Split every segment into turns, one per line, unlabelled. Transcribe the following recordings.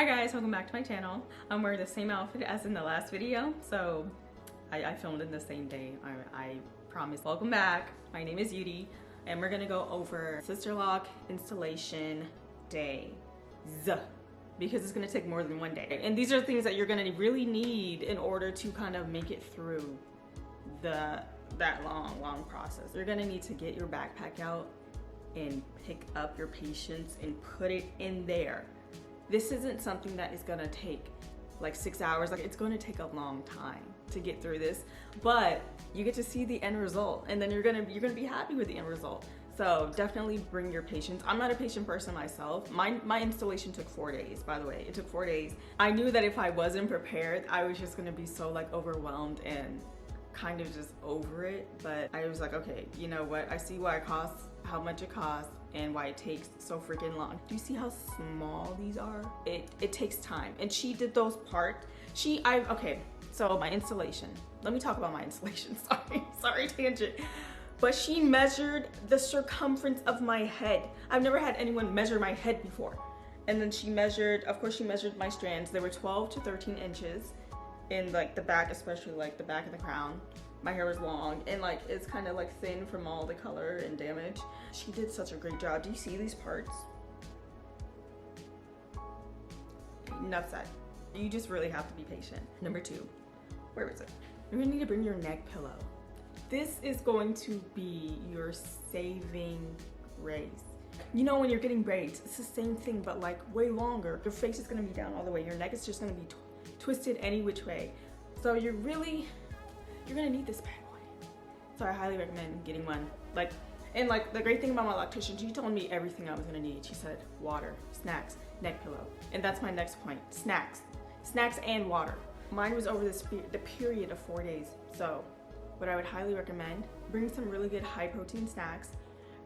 Hi guys, welcome back to my channel. I'm wearing the same outfit as in the last video, so I filmed in the same day, I promise. Welcome back. My name is Yudi, and we're gonna go over Sisterlock installation day. Because it's gonna take more than one day. And these are things that you're gonna really need in order to kind of make it through that long process. You're gonna need to get your backpack out and pick up your patients and put it in there. This isn't something that is gonna take like 6 hours. Like, it's gonna take a long time to get through this, but you get to see the end result, and then you're gonna be happy with the end result. So definitely bring your patients. I'm not a patient person myself. My installation took 4 days, by the way. It took 4 days. I knew that if I wasn't prepared, I was just gonna be so like overwhelmed and kind of just over it. But I was like, okay, you know what? I see why it costs, how much it costs, and why it takes so freaking long. Do you see how small these are? It takes time. And she did those parts. Okay, so my installation. Let me talk about my installation. Sorry tangent. But she measured the circumference of my head. I've never had anyone measure my head before. And then she measured, of course she measured my strands. They were 12 to 13 inches in like the back, especially like the back of the crown. My hair was long and like it's kind of like thin from all the color and damage. She did such a great job. Do you see these parts? Enough said. You just really have to be patient. Number 2, where is it? You're gonna need to bring your neck pillow. This is going to be your saving grace. You know, when you're getting braids, it's the same thing, but like way longer. Your face is gonna be down all the way. Your neck is just gonna be twisted any which way. So you're gonna need this bad boy. So I highly recommend getting one. And the great thing about my lactation, she told me everything I was gonna need. She said water, snacks, neck pillow. And that's my next point, snacks. Snacks and water. Mine was over the period of 4 days. So what I would highly recommend, bring some really good high protein snacks,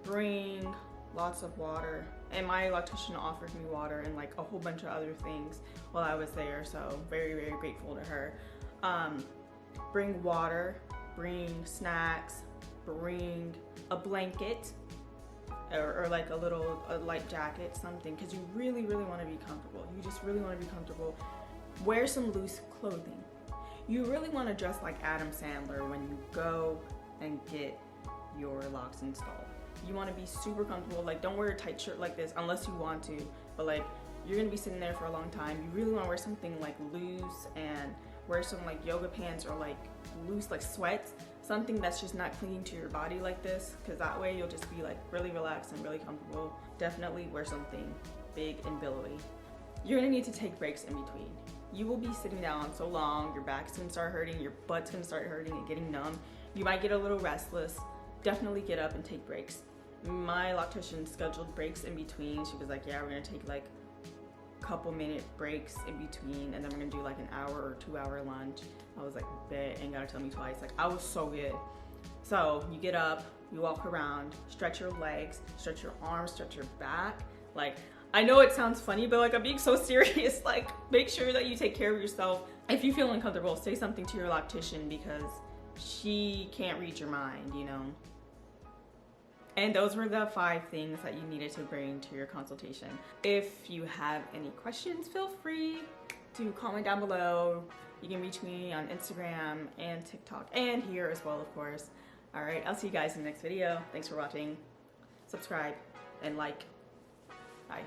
bring lots of water. And my lactation offered me water and like a whole bunch of other things while I was there. So very, very grateful to her. Bring water, bring snacks, bring a blanket or like a light jacket, something, because you really, really want to be comfortable. You just really want to be comfortable. Wear some loose clothing. You really want to dress like Adam Sandler when you go and get your locks installed. You want to be super comfortable. Like, don't wear a tight shirt like this unless you want to, but like you're gonna be sitting there for a long time. You really want to wear something like loose and wear some like yoga pants or like loose like sweats, something that's just not clinging to your body like this, because that way you'll just be like really relaxed and really comfortable. Definitely wear something big and billowy. You're gonna need to take breaks in between. You will be sitting down so long, your back's gonna start hurting, your butt's gonna start hurting and getting numb. You might get a little restless. Definitely get up and take breaks. My lactation scheduled breaks in between. She was like, yeah, we're gonna take like couple minute breaks in between, and then we're gonna do like an hour or 2 hour lunch. I was like, bet, ain't gotta tell me twice. Like, I was so good. So you get up, you walk around, stretch your legs, stretch your arms, stretch your back. Like, I know it sounds funny, but like, I'm being so serious. Like, make sure that you take care of yourself. If you feel uncomfortable, say something to your lactician, because she can't read your mind, you know. And those were the 5 things that you needed to bring to your consultation. If you have any questions, feel free to comment down below. You can reach me on Instagram and TikTok and here as well, of course. All right, I'll see you guys in the next video. Thanks for watching. Subscribe and like. Bye.